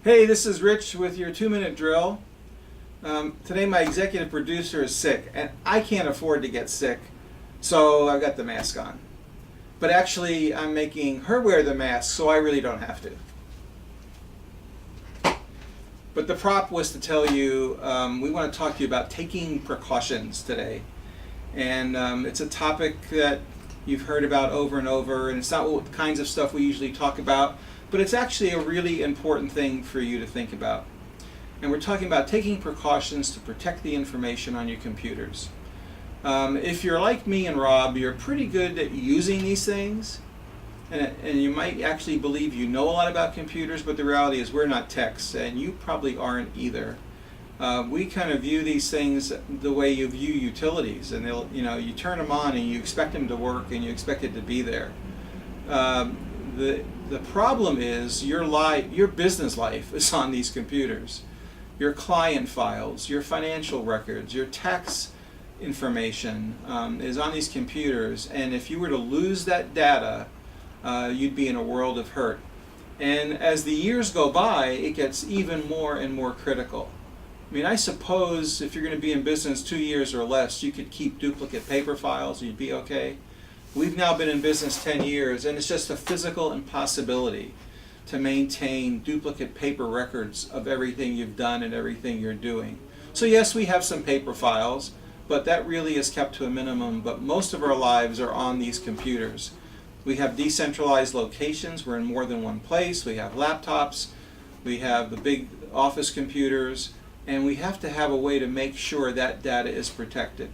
Hey, this is Rich with your 2-minute drill. Today my executive producer is sick, and I can't afford to get sick, so I've got the mask on. But actually, I'm making her wear the mask, so I really don't have to. But the prop was to tell you, we want to talk to you about taking precautions today. And it's a topic that you've heard about over and over, and it's not what kinds of stuff we usually talk about, but it's actually a really important thing for you to think about. And we're talking about taking precautions to protect the information on your computers. If you're like me and Rob, you're pretty good at using these things, and you might actually believe you know a lot about computers, but the reality is we're not techs, and you probably aren't either. We kind of view these things the way you view utilities, and you turn them on and you expect them to work and you expect it to be there. The problem is your business life is on these computers. Your client files, your financial records, your tax information is on these computers, and if you were to lose that data, you'd be in a world of hurt. And as the years go by, it gets even more and more critical. I mean, I suppose if you're going to be in business 2 years or less, you could keep duplicate paper files, you'd be okay. We've now been in business 10 years, and it's just a physical impossibility to maintain duplicate paper records of everything you've done and everything you're doing. So yes, we have some paper files, but that really is kept to a minimum. But most of our lives are on these computers. We have decentralized locations. We're in more than one place. We have laptops. We have the big office computers. And we have to have a way to make sure that data is protected.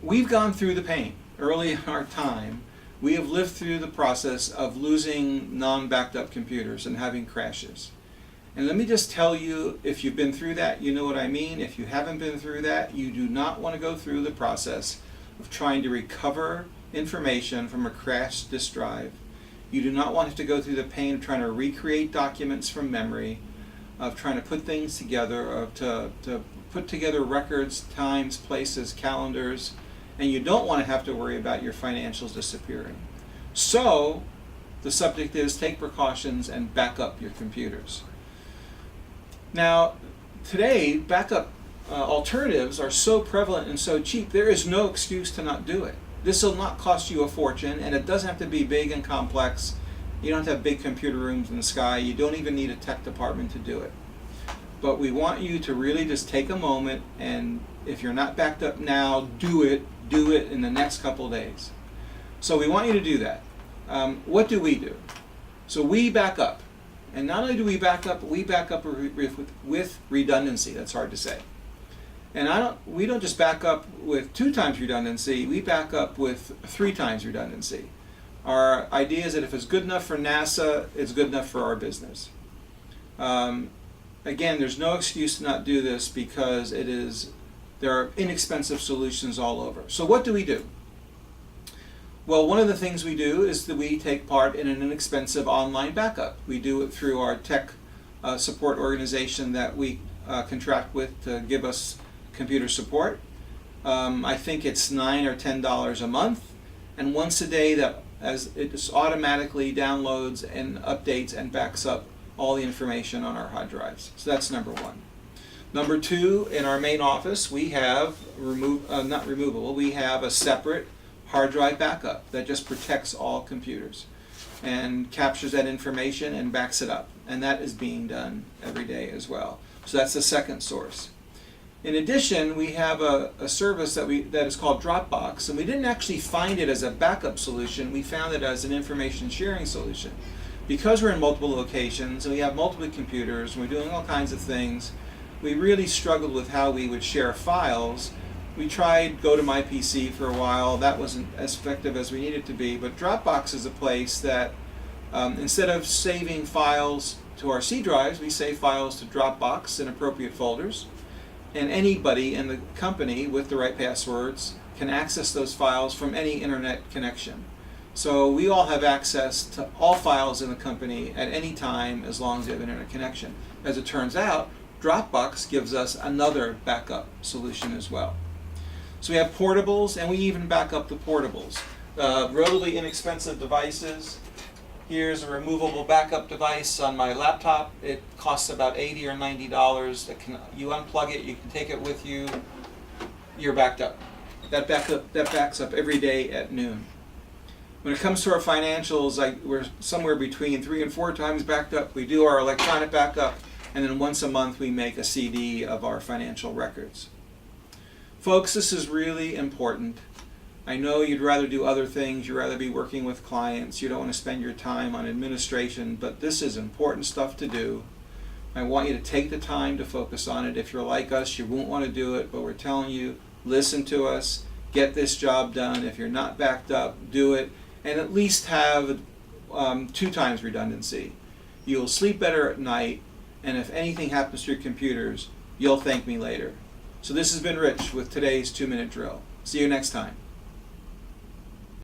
We've gone through the pain. Early in our time, we have lived through the process of losing non-backed up computers and having crashes. And let me just tell you, if you've been through that, you know what I mean. If you haven't been through that, you do not want to go through the process of trying to recover information from a crashed disk drive. You do not want to have to go through the pain of trying to recreate documents from memory, of trying to put things together, of to put together records, times, places, calendars, and you don't want to have to worry about your financials disappearing. So the subject is take precautions and back up your computers. Now, today, backup alternatives are so prevalent and so cheap, there is no excuse to not do it. This will not cost you a fortune, and it doesn't have to be big and complex. You don't have to have big computer rooms in the sky. You don't even need a tech department to do it. But we want you to really just take a moment, and if you're not backed up now, do it in the next couple of days. So we want you to do that. What do we do? So we back up. And not only do we back up with redundancy. That's hard to say. And we don't just back up with 2 times redundancy, we back up with 3 times redundancy. Our idea is that if it's good enough for NASA, it's good enough for our business. Again, there's no excuse to not do this because there are inexpensive solutions all over. So what do we do? Well, one of the things we do is that we take part in an inexpensive online backup. We do it through our tech support organization that we contract with to give us computer support. I think it's $9 or $10 a month, and once a day that as it just automatically downloads and updates and backs up all the information on our hard drives. So that's number 1. Number 2, in our main office, we have we have a separate hard drive backup that just protects all computers and captures that information and backs it up. And that is being done every day as well. So that's the second source. In addition, we have a service that is called Dropbox, and we didn't actually find it as a backup solution. We found it as an information sharing solution. Because we're in multiple locations and we have multiple computers and we're doing all kinds of things, we really struggled with how we would share files. We tried GoToMyPC for a while. That wasn't as effective as we needed to be, but Dropbox is a place that instead of saving files to our C drives, we save files to Dropbox in appropriate folders. And anybody in the company with the right passwords can access those files from any internet connection. So we all have access to all files in the company at any time as long as we have an internet connection. As it turns out, Dropbox gives us another backup solution as well. So we have portables, and we even back up the portables. Relatively inexpensive devices. Here's a removable backup device on my laptop. It costs about $80 or $90. You unplug it, you can take it with you. You're backed up. That backs up every day at noon. When it comes to our financials, we're somewhere between 3 and 4 times backed up. We do our electronic backup, and then once a month we make a CD of our financial records. Folks, this is really important. I know you'd rather do other things, you'd rather be working with clients, you don't want to spend your time on administration, but this is important stuff to do. I want you to take the time to focus on it. If you're like us, you won't want to do it, but we're telling you, listen to us, get this job done. If you're not backed up, do it, and at least have 2 times redundancy. You'll sleep better at night, and if anything happens to your computers, you'll thank me later. So this has been Rich with today's 2-minute drill. See you next time.